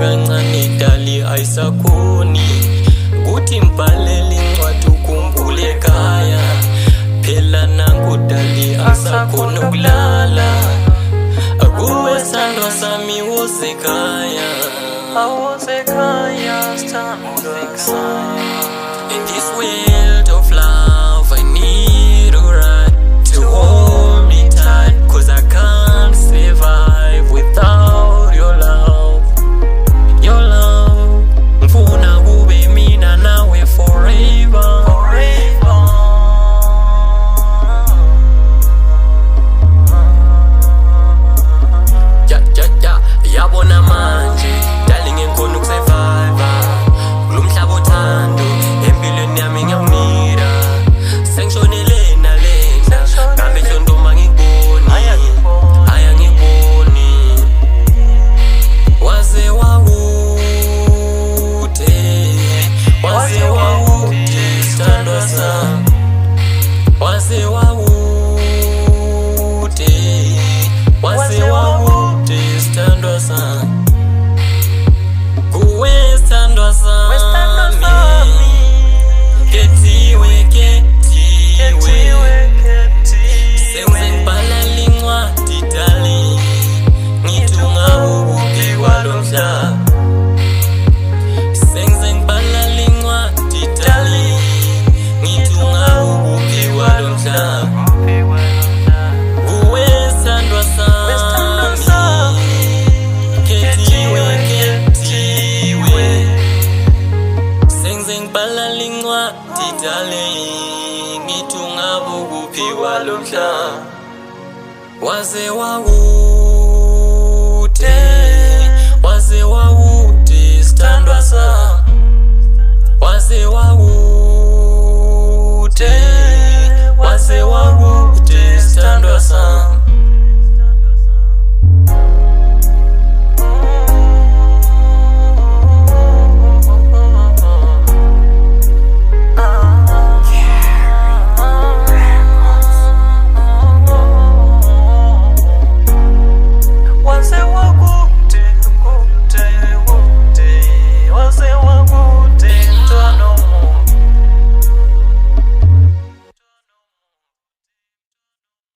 kancane dali ayisakhoni kuthi mbhalele incwadi ukhumbule ekhaya phela nangu dali asakhona ukulala akuwe sithandwa sami woze ekhaya sithandwa sami. In this world of love I need a right to hold me tight, cause I can't survive without your love. Your love mfuna kube mina nawe forever. Yabona manje darling engikhona ukusurvive kulo mhlaba othando empilweni yami ngiyawunida sengishonele nalena ngabe nhlondoma ngikuboni aya ngikuboni waze wawude sithandwa sami waze wawude sithandwa sami kuwe sithandwa sami Khethiwe senze ngibhala lincwadi dali ngithi ungawuphi kwalo mhlaba senze ngibhala lincwadi dali ngithi ungawuphi kwalo mhlaba kuwe sithandwa sami senze ngibhala lincwadi dali ngithi ungawuphi kwalo mhlaba waze wawude sithandwa sami waze wawude